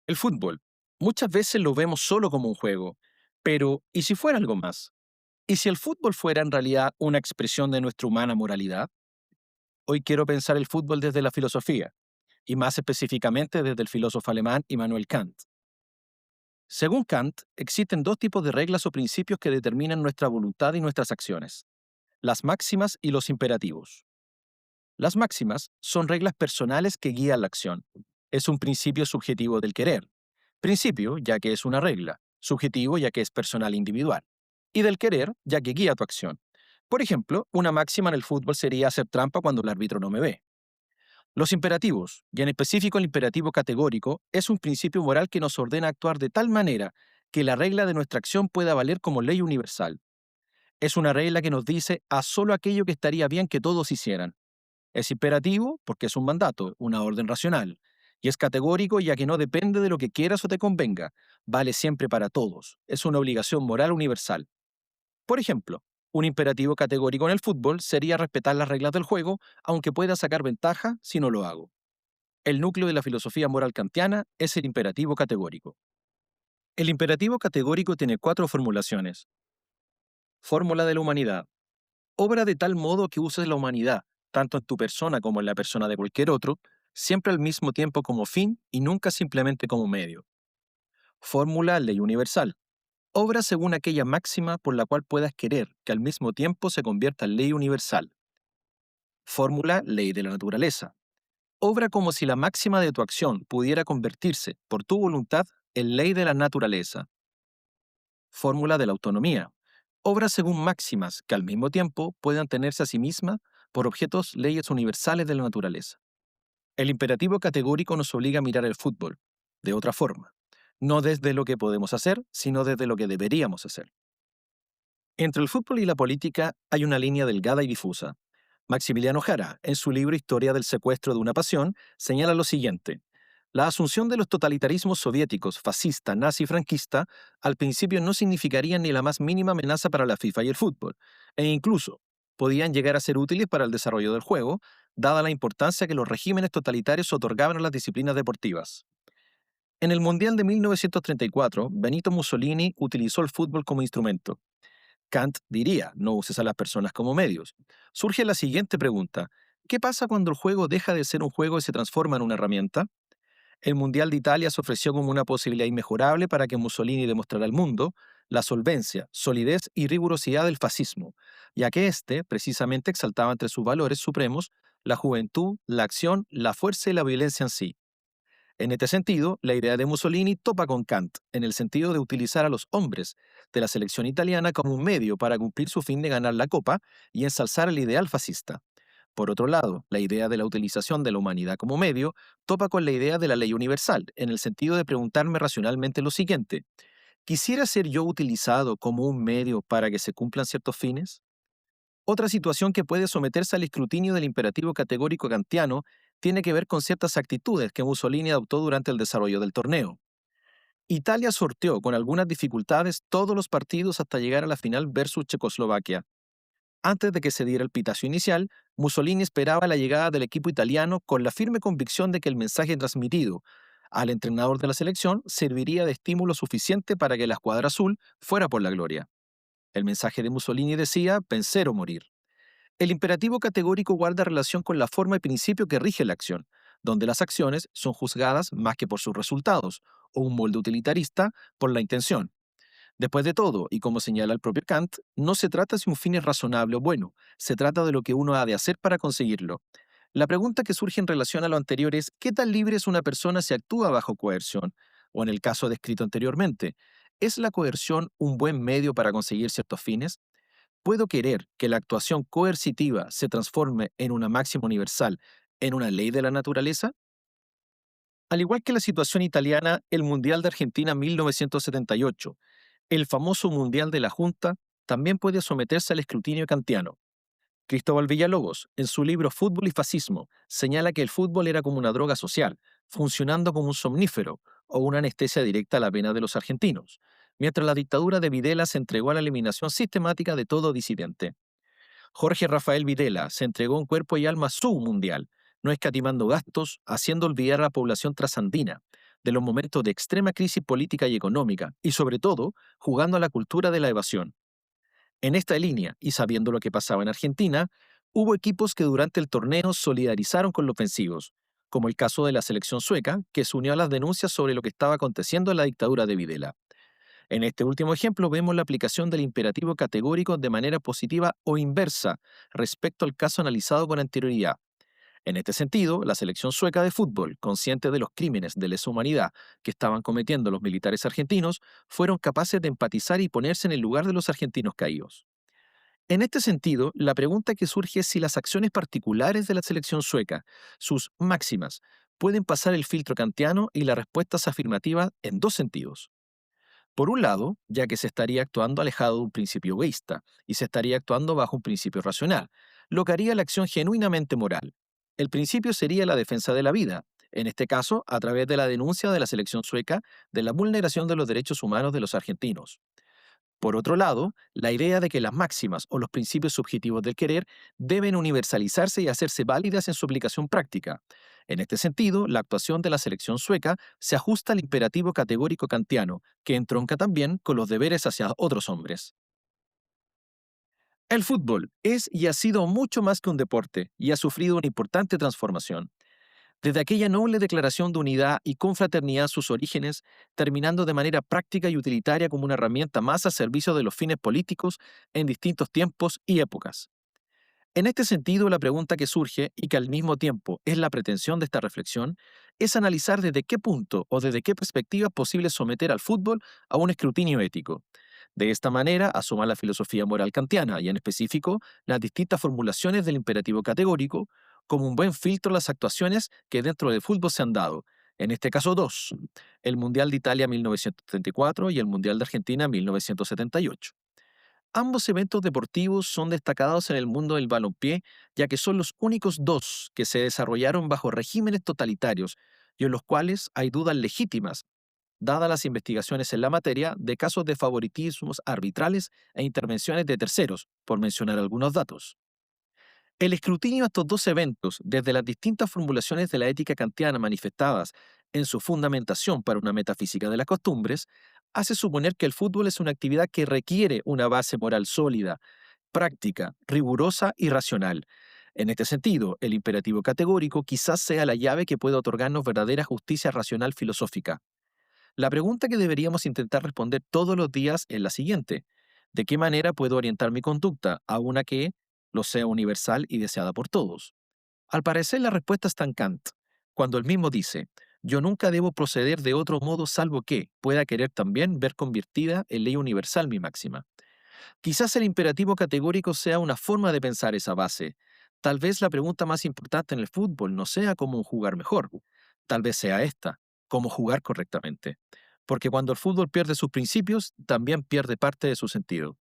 El fútbol. Muchas veces lo vemos solo como un juego, pero ¿y si fuera algo más? ¿Y si el fútbol fuera en realidad una expresión de nuestra humana moralidad? Hoy quiero pensar el fútbol desde la filosofía, y más específicamente desde el filósofo alemán Immanuel Kant. Según Kant, existen dos tipos de reglas o principios que determinan nuestra voluntad y nuestras acciones: las máximas y los imperativos. Las máximas son reglas personales que guían la acción. Es un principio subjetivo del querer. Principio, ya que es una regla. Subjetivo, ya que es personal e individual. Y del querer, ya que guía tu acción. Por ejemplo, una máxima en el fútbol sería hacer trampa cuando el árbitro no me ve. Los imperativos, y en específico el imperativo categórico, es un principio moral que nos ordena actuar de tal manera que la regla de nuestra acción pueda valer como ley universal. Es una regla que nos dice haz solo aquello que estaría bien que todos hicieran. Es imperativo porque es un mandato, una orden racional. Y es categórico ya que no depende de lo que quieras o te convenga. Vale siempre para todos. Es una obligación moral universal. Por ejemplo, un imperativo categórico en el fútbol sería respetar las reglas del juego, aunque pueda sacar ventaja si no lo hago. El núcleo de la filosofía moral kantiana es el imperativo categórico. El imperativo categórico tiene cuatro formulaciones. Fórmula de la humanidad. Obra de tal modo que uses la humanidad, tanto en tu persona como en la persona de cualquier otro, siempre al mismo tiempo como fin y nunca simplemente como medio. Fórmula ley universal. Obra según aquella máxima por la cual puedas querer que al mismo tiempo se convierta en ley universal. Fórmula ley de la naturaleza. Obra como si la máxima de tu acción pudiera convertirse, por tu voluntad, en ley de la naturaleza. Fórmula de la autonomía. Obra según máximas que al mismo tiempo puedan tenerse a sí misma por objetos leyes universales de la naturaleza. El imperativo categórico nos obliga a mirar el fútbol de otra forma, no desde lo que podemos hacer, sino desde lo que deberíamos hacer. Entre el fútbol y la política hay una línea delgada y difusa. Maximiliano Jara, en su libro Historia del secuestro de una pasión, señala lo siguiente: la asunción de los totalitarismos soviéticos, fascista, nazi y franquista, al principio no significarían ni la más mínima amenaza para la FIFA y el fútbol, e incluso podían llegar a ser útiles para el desarrollo del juego, dada la importancia que los regímenes totalitarios otorgaban a las disciplinas deportivas. En el Mundial de 1934, Benito Mussolini utilizó el fútbol como instrumento. Kant diría, no uses a las personas como medios. Surge la siguiente pregunta: ¿qué pasa cuando el juego deja de ser un juego y se transforma en una herramienta? El Mundial de Italia se ofreció como una posibilidad inmejorable para que Mussolini demostrara al mundo la solvencia, solidez y rigurosidad del fascismo, ya que éste precisamente exaltaba entre sus valores supremos la juventud, la acción, la fuerza y la violencia en sí. En este sentido, la idea de Mussolini topa con Kant, en el sentido de utilizar a los hombres de la selección italiana como un medio para cumplir su fin de ganar la Copa y ensalzar el ideal fascista. Por otro lado, la idea de la utilización de la humanidad como medio topa con la idea de la ley universal, en el sentido de preguntarme racionalmente lo siguiente: ¿quisiera ser yo utilizado como un medio para que se cumplan ciertos fines? Otra situación que puede someterse al escrutinio del imperativo categórico kantiano tiene que ver con ciertas actitudes que Mussolini adoptó durante el desarrollo del torneo. Italia sorteó con algunas dificultades todos los partidos hasta llegar a la final versus Checoslovaquia. Antes de que se diera el pitazo inicial, Mussolini esperaba la llegada del equipo italiano con la firme convicción de que el mensaje transmitido al entrenador de la selección serviría de estímulo suficiente para que la escuadra azul fuera por la gloria. El mensaje de Mussolini decía vencer o morir. El imperativo categórico guarda relación con la forma y principio que rige la acción, donde las acciones son juzgadas más que por sus resultados, o un molde utilitarista por la intención. Después de todo, y como señala el propio Kant, no se trata si un fin es razonable o bueno, se trata de lo que uno ha de hacer para conseguirlo. La pregunta que surge en relación a lo anterior es: ¿qué tan libre es una persona si actúa bajo coerción? O en el caso descrito anteriormente, ¿es la coerción un buen medio para conseguir ciertos fines? ¿Puedo querer que la actuación coercitiva se transforme en una máxima universal, en una ley de la naturaleza? Al igual que la situación italiana, el Mundial de Argentina 1978, el famoso Mundial de la Junta, también puede someterse al escrutinio kantiano. Cristóbal Villalobos, en su libro Fútbol y Fascismo, señala que el fútbol era como una droga social, funcionando como un somnífero o una anestesia directa a la pena de los argentinos, mientras la dictadura de Videla se entregó a la eliminación sistemática de todo disidente. Jorge Rafael Videla se entregó en cuerpo y alma a su mundial, no escatimando gastos, haciendo olvidar a la población trasandina, de los momentos de extrema crisis política y económica, y sobre todo, jugando a la cultura de la evasión. En esta línea, y sabiendo lo que pasaba en Argentina, hubo equipos que durante el torneo solidarizaron con los ofensivos, como el caso de la selección sueca, que se unió a las denuncias sobre lo que estaba aconteciendo en la dictadura de Videla. En este último ejemplo vemos la aplicación del imperativo categórico de manera positiva o inversa respecto al caso analizado con anterioridad. En este sentido, la selección sueca de fútbol, consciente de los crímenes de lesa humanidad que estaban cometiendo los militares argentinos, fueron capaces de empatizar y ponerse en el lugar de los argentinos caídos. En este sentido, la pregunta que surge es si las acciones particulares de la selección sueca, sus máximas, pueden pasar el filtro kantiano, y la respuesta es afirmativa en dos sentidos. Por un lado, ya que se estaría actuando alejado de un principio egoísta y se estaría actuando bajo un principio racional, lo que haría la acción genuinamente moral. El principio sería la defensa de la vida, en este caso a través de la denuncia de la selección sueca de la vulneración de los derechos humanos de los argentinos. Por otro lado, la idea de que las máximas o los principios subjetivos del querer deben universalizarse y hacerse válidas en su aplicación práctica. En este sentido, la actuación de la selección sueca se ajusta al imperativo categórico kantiano, que entronca también con los deberes hacia otros hombres. El fútbol es y ha sido mucho más que un deporte y ha sufrido una importante transformación. Desde aquella noble declaración de unidad y confraternidad a sus orígenes, terminando de manera práctica y utilitaria como una herramienta más a servicio de los fines políticos en distintos tiempos y épocas. En este sentido, la pregunta que surge, y que al mismo tiempo es la pretensión de esta reflexión, es analizar desde qué punto o desde qué perspectiva es posible someter al fútbol a un escrutinio ético. De esta manera, asoma la filosofía moral kantiana y en específico las distintas formulaciones del imperativo categórico como un buen filtro a las actuaciones que dentro del fútbol se han dado. En este caso, dos: el Mundial de Italia 1934 y el Mundial de Argentina 1978. Ambos eventos deportivos son destacados en el mundo del balompié, ya que son los únicos dos que se desarrollaron bajo regímenes totalitarios y en los cuales hay dudas legítimas, dadas las investigaciones en la materia de casos de favoritismos arbitrales e intervenciones de terceros, por mencionar algunos datos. El escrutinio de estos dos eventos, desde las distintas formulaciones de la ética kantiana manifestadas en su fundamentación para una metafísica de las costumbres, hace suponer que el fútbol es una actividad que requiere una base moral sólida, práctica, rigurosa y racional. En este sentido, el imperativo categórico quizás sea la llave que pueda otorgarnos verdadera justicia racional filosófica. La pregunta que deberíamos intentar responder todos los días es la siguiente: ¿de qué manera puedo orientar mi conducta a una que lo sea universal y deseada por todos? Al parecer la respuesta está en Kant, cuando él mismo dice: yo nunca debo proceder de otro modo salvo que pueda querer también ver convertida en ley universal mi máxima. Quizás el imperativo categórico sea una forma de pensar esa base. Tal vez la pregunta más importante en el fútbol no sea cómo jugar mejor. Tal vez sea esta: cómo jugar correctamente. Porque cuando el fútbol pierde sus principios, también pierde parte de su sentido.